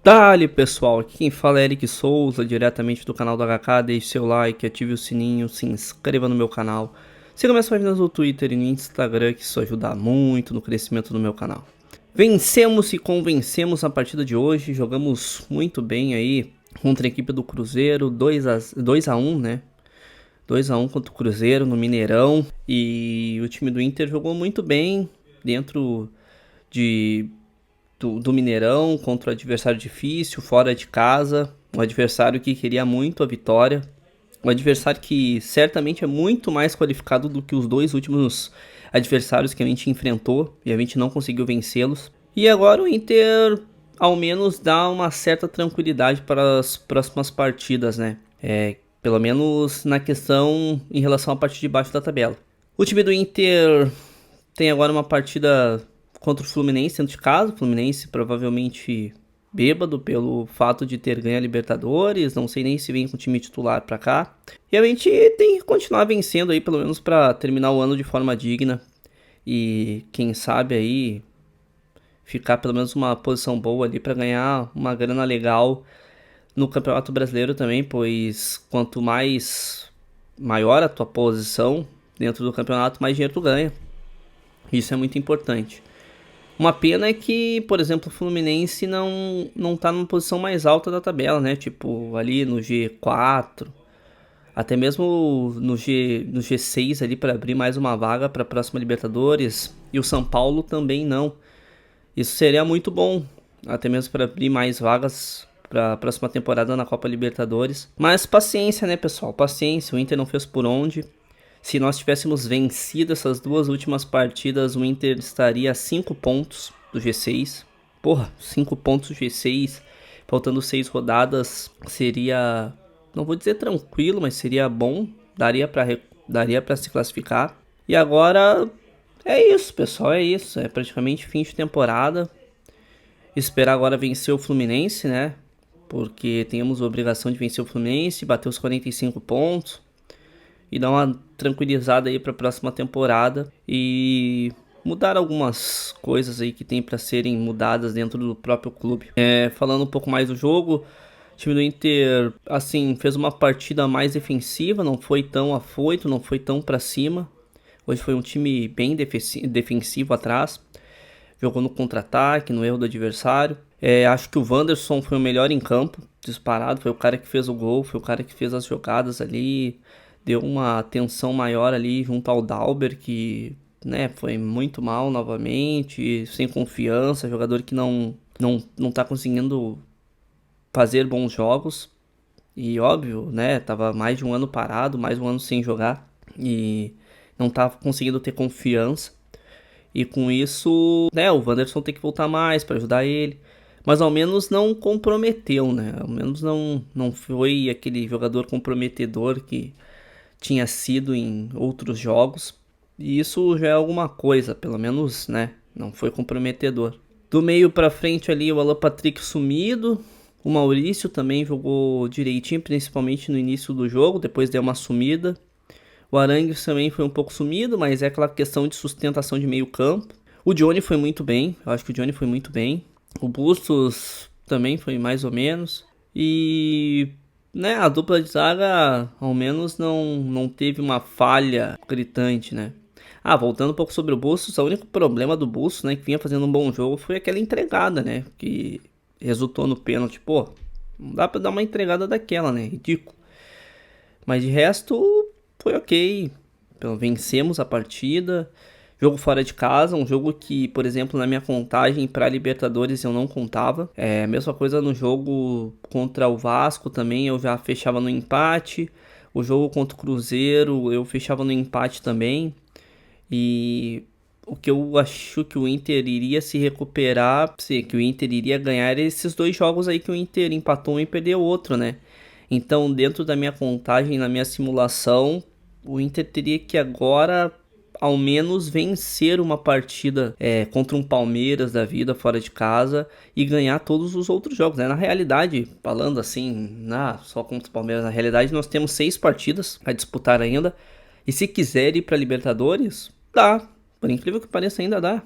Dali pessoal, aqui quem fala é Eric Souza, diretamente do canal do HK. Deixe seu like, ative o sininho, se inscreva no meu canal. Siga minhas páginas no Twitter e no Instagram, que isso ajuda muito no crescimento do meu canal. Vencemos e convencemos na partida de hoje, jogamos muito bem aí contra a equipe do Cruzeiro, 2 a 1, né? 2 a 1 contra o Cruzeiro no Mineirão. E o time do Inter jogou muito bem dentro do Mineirão, contra um adversário difícil, fora de casa. Um adversário que queria muito a vitória. Um adversário que certamente é muito mais qualificado do que os dois últimos adversários que a gente enfrentou e a gente não conseguiu vencê-los. E agora o Inter ao menos dá uma certa tranquilidade para as próximas partidas, né? Pelo menos na questão em relação à parte de baixo da tabela. O time do Inter tem agora uma partida contra o Fluminense dentro de casa. O Fluminense provavelmente bêbado pelo fato de ter ganho a Libertadores. Não sei nem se vem com o time titular pra cá. E a gente tem que continuar vencendo aí, pelo menos pra terminar o ano de forma digna. E quem sabe aí ficar pelo menos uma posição boa ali pra ganhar uma grana legal no Campeonato Brasileiro também, pois quanto maior a tua posição dentro do campeonato, mais dinheiro tu ganha. Isso é muito importante. Uma pena é que, por exemplo, o Fluminense não tá numa posição mais alta da tabela, né? Tipo, ali no G4, até mesmo no G6 ali para abrir mais uma vaga para a próxima Libertadores. E o São Paulo também não. Isso seria muito bom, até mesmo para abrir mais vagas para a próxima temporada na Copa Libertadores. Mas paciência, né, pessoal? Paciência, o Inter não fez por onde. Se nós tivéssemos vencido essas duas últimas partidas, o Inter estaria a 5 pontos do G6. Porra, 5 pontos do G6, faltando 6 rodadas, seria, não vou dizer tranquilo, mas seria bom, daria pra se classificar. E agora é isso, pessoal, é isso, é praticamente fim de temporada. Esperar agora vencer o Fluminense, né? Porque temos a obrigação de vencer o Fluminense, bater os 45 pontos. E dar uma tranquilizada aí para a próxima temporada e mudar algumas coisas aí que tem para serem mudadas dentro do próprio clube. Falando um pouco mais do jogo, o time do Inter assim fez uma partida mais defensiva, não foi tão afoito, não foi tão para cima. Hoje foi um time bem defensivo atrás, jogou no contra-ataque, no erro do adversário. Acho que o Wanderson foi o melhor em campo, disparado, foi o cara que fez o gol, foi o cara que fez as jogadas ali. Deu uma atenção maior ali junto ao Dalber, que, né, foi muito mal novamente, sem confiança, jogador que não tá conseguindo fazer bons jogos. E óbvio, né, tava mais de um ano parado, mais um ano sem jogar e não tava conseguindo ter confiança. E com isso, né, o Wanderson tem que voltar mais para ajudar ele. Mas ao menos não comprometeu, né? Ao menos não foi aquele jogador comprometedor que tinha sido em outros jogos, e isso já é alguma coisa, pelo menos, né, não foi comprometedor. Do meio pra frente ali o Alan Patrick sumido, o Maurício também jogou direitinho, principalmente no início do jogo, depois deu uma sumida. O Arangues também foi um pouco sumido, mas é aquela questão de sustentação de meio campo. O Johnny foi muito bem, eu acho que o Johnny foi muito bem. O Bustos também foi mais ou menos. E né, a dupla de zaga ao menos não teve uma falha gritante, né? Voltando um pouco sobre o Bustos, o único problema do Bustos, né, que vinha fazendo um bom jogo, foi aquela entregada, né, que resultou no pênalti. Pô, não dá pra dar uma entregada daquela, né, ridículo. Mas de resto, foi ok, vencemos a partida. Jogo fora de casa, um jogo que, por exemplo, na minha contagem para Libertadores eu não contava. A mesma coisa no jogo contra o Vasco também, eu já fechava no empate. O jogo contra o Cruzeiro eu fechava no empate também. E o que eu acho que o Inter iria se recuperar, que o Inter iria ganhar esses dois jogos aí que o Inter empatou um e perdeu outro, né? Então, dentro da minha contagem, na minha simulação, o Inter teria que agora ao menos vencer uma partida contra um Palmeiras da vida fora de casa e ganhar todos os outros jogos, né? Na realidade, falando assim, só contra o Palmeiras, na realidade nós temos 6 partidas a disputar ainda, e se quiser ir para Libertadores, dá, por incrível que pareça ainda dá,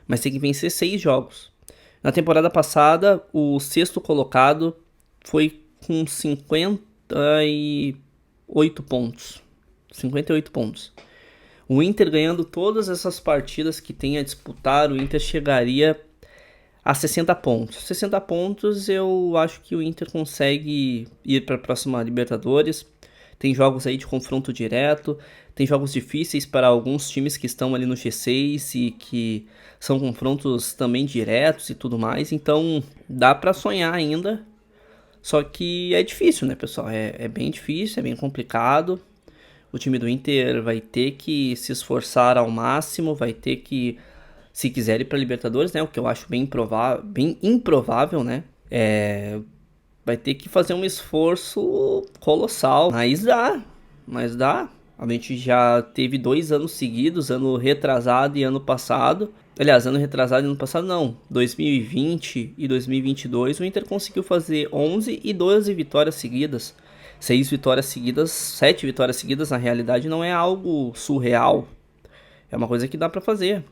mas tem que vencer 6 jogos. Na temporada passada, o sexto colocado foi com 58 pontos. 58 pontos. O Inter ganhando todas essas partidas que tem a disputar, o Inter chegaria a 60 pontos. 60 pontos eu acho que o Inter consegue ir para a próxima Libertadores. Tem jogos aí de confronto direto, tem jogos difíceis para alguns times que estão ali no G6 e que são confrontos também diretos e tudo mais. Então dá para sonhar ainda. Só que é difícil, né, pessoal? É bem difícil, é bem complicado. O time do Inter vai ter que se esforçar ao máximo, vai ter que, se quiser ir para Libertadores, né, o que eu acho bem improvável, né, vai ter que fazer um esforço colossal. Mas dá. A gente já teve 2 anos seguidos, ano retrasado e ano passado. Aliás, ano retrasado e ano passado não. 2020 e 2022 o Inter conseguiu fazer 11 e 12 vitórias seguidas. 6 vitórias seguidas, 7 vitórias seguidas na realidade não é algo surreal. É uma coisa que dá pra fazer.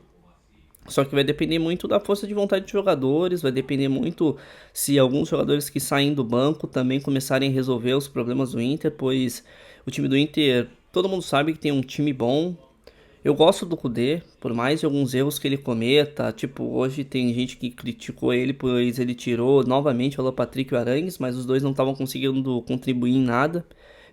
Só que vai depender muito da força de vontade dos jogadores, vai depender muito se alguns jogadores que saem do banco também começarem a resolver os problemas do Inter, pois o time do Inter, todo mundo sabe que tem um time bom. Eu gosto do Kudê, por mais de alguns erros que ele cometa, tipo, hoje tem gente que criticou ele, pois ele tirou novamente o Alan Patrick e o Arangues, mas os dois não estavam conseguindo contribuir em nada.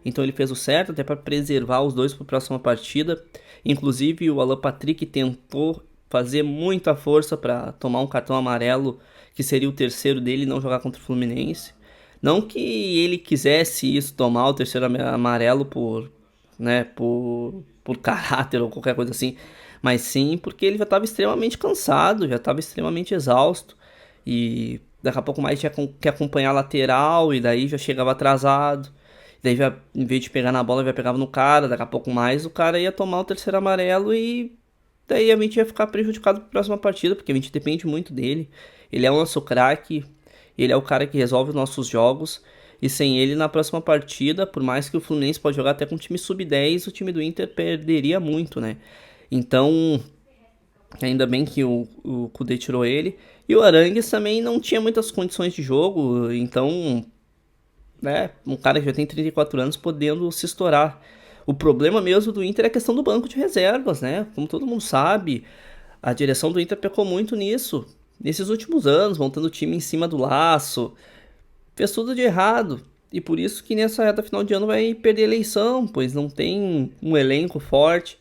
Então ele fez o certo, até para preservar os dois para a próxima partida. Inclusive o Alan Patrick tentou fazer muita força para tomar um cartão amarelo, que seria o terceiro dele, e não jogar contra o Fluminense. Não que ele quisesse isso, tomar o terceiro amarelo por caráter ou qualquer coisa assim, mas sim porque ele já estava extremamente cansado, já estava extremamente exausto, e daqui a pouco mais tinha que acompanhar a lateral, e daí já chegava atrasado, daí já, em vez de pegar na bola, já pegava no cara, daqui a pouco mais o cara ia tomar o terceiro amarelo e daí a gente ia ficar prejudicado para a próxima partida, porque a gente depende muito dele. Ele é o nosso craque, ele é o cara que resolve os nossos jogos. E sem ele na próxima partida, por mais que o Fluminense pode jogar até com um time sub-10, o time do Inter perderia muito, né? Então, ainda bem que o Kudê tirou ele. E o Arangues também não tinha muitas condições de jogo, então, né, um cara que já tem 34 anos podendo se estourar. O problema mesmo do Inter é a questão do banco de reservas, né? Como todo mundo sabe, a direção do Inter pecou muito nisso. Nesses últimos anos, montando o time em cima do laço, fez tudo de errado. E por isso que nessa reta final de ano vai perder a eleição, pois não tem um elenco forte,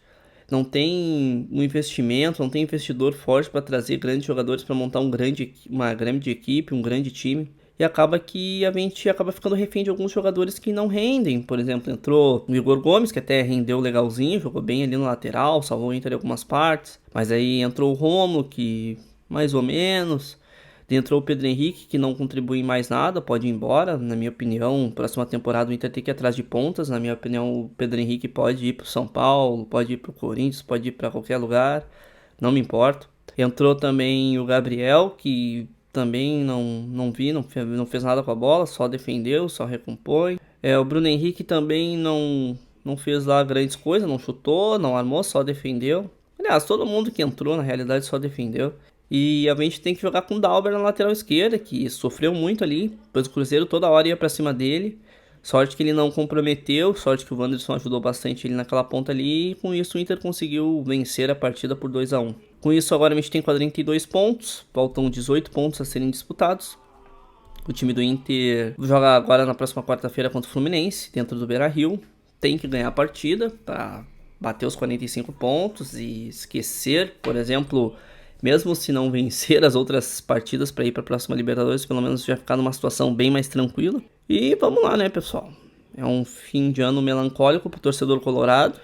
não tem um investimento, não tem investidor forte para trazer grandes jogadores para montar uma grande equipe, um grande time. E acaba que a gente acaba ficando refém de alguns jogadores que não rendem. Por exemplo, entrou o Igor Gomes, que até rendeu legalzinho, jogou bem ali no lateral, salvou o Inter em algumas partes. Mas aí entrou o Romulo, que mais ou menos. Entrou o Pedro Henrique, que não contribui em mais nada, pode ir embora. Na minha opinião, próxima temporada o Inter tem que ir atrás de pontas. Na minha opinião, o Pedro Henrique pode ir para o São Paulo, pode ir para o Corinthians, pode ir para qualquer lugar. Não me importo. Entrou também o Gabriel, que também não fez nada com a bola, só defendeu, só recompõe. O Bruno Henrique também não fez lá grandes coisas, não chutou, não armou, só defendeu. Aliás, todo mundo que entrou na realidade só defendeu. E a gente tem que jogar com o Dauber na lateral esquerda, que sofreu muito ali, pois o Cruzeiro toda hora ia pra cima dele. Sorte que ele não comprometeu, sorte que o Wanderson ajudou bastante ele naquela ponta ali, e com isso o Inter conseguiu vencer a partida por 2-1. Com isso agora a gente tem 42 pontos, faltam 18 pontos a serem disputados. O time do Inter joga agora na próxima quarta-feira contra o Fluminense, dentro do Beira-Rio. Tem que ganhar a partida para bater os 45 pontos e esquecer, por exemplo, mesmo se não vencer as outras partidas para ir para a próxima Libertadores, pelo menos já ficar numa situação bem mais tranquila. E vamos lá, né, pessoal? É um fim de ano melancólico para o torcedor colorado.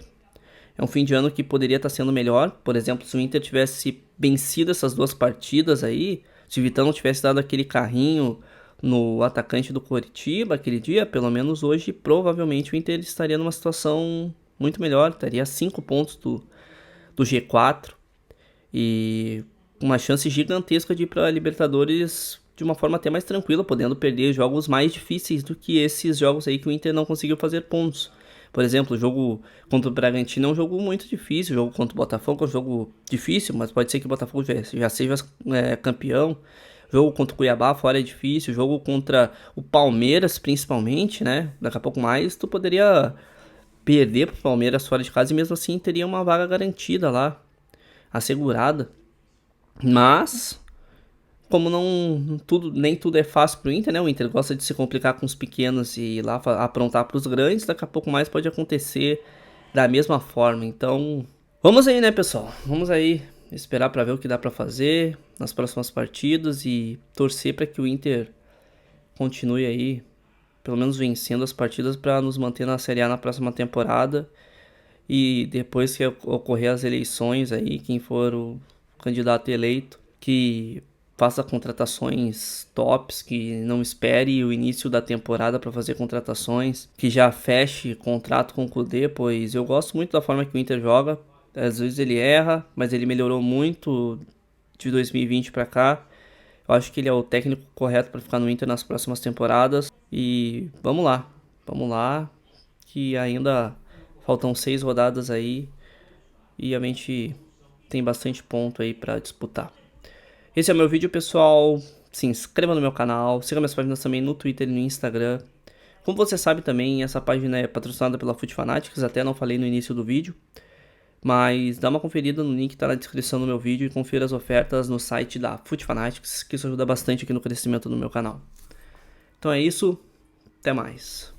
É um fim de ano que poderia estar sendo melhor. Por exemplo, se o Inter tivesse vencido essas duas partidas aí, se o Vitão não tivesse dado aquele carrinho no atacante do Coritiba aquele dia, pelo menos hoje, provavelmente o Inter estaria numa situação muito melhor. Estaria a 5 pontos do G4 e uma chance gigantesca de ir para a Libertadores de uma forma até mais tranquila, podendo perder jogos mais difíceis do que esses jogos aí que o Inter não conseguiu fazer pontos. Por exemplo, o jogo contra o Bragantino é um jogo muito difícil, o jogo contra o Botafogo é um jogo difícil, mas pode ser que o Botafogo já seja campeão. Jogo contra o Cuiabá fora é difícil, jogo contra o Palmeiras principalmente, né? Daqui a pouco mais tu poderia perder pro Palmeiras fora de casa e mesmo assim teria uma vaga garantida lá, assegurada. Mas como não tudo, nem tudo é fácil pro Inter, né? O Inter gosta de se complicar com os pequenos e ir lá aprontar pros grandes, daqui a pouco mais pode acontecer da mesma forma. Então, vamos aí, né, pessoal? Vamos aí esperar para ver o que dá para fazer nas próximas partidas e torcer para que o Inter continue aí, pelo menos vencendo as partidas para nos manter na Série A na próxima temporada. E depois que ocorrer as eleições aí, quem for o candidato eleito, que faça contratações tops, que não espere o início da temporada para fazer contratações, que já feche contrato com o Kudê, pois eu gosto muito da forma que o Inter joga. Às vezes ele erra, mas ele melhorou muito de 2020 para cá. Eu acho que ele é o técnico correto para ficar no Inter nas próximas temporadas. E vamos lá, que ainda faltam 6 rodadas aí e a gente tem bastante ponto aí para disputar. Esse é o meu vídeo, pessoal. Se inscreva no meu canal, siga minhas páginas também no Twitter e no Instagram. Como você sabe também, essa página é patrocinada pela Foot Fanatics, até não falei no início do vídeo. Mas dá uma conferida no link que tá na descrição do meu vídeo e confira as ofertas no site da Foot Fanatics, que isso ajuda bastante aqui no crescimento do meu canal. Então é isso, até mais.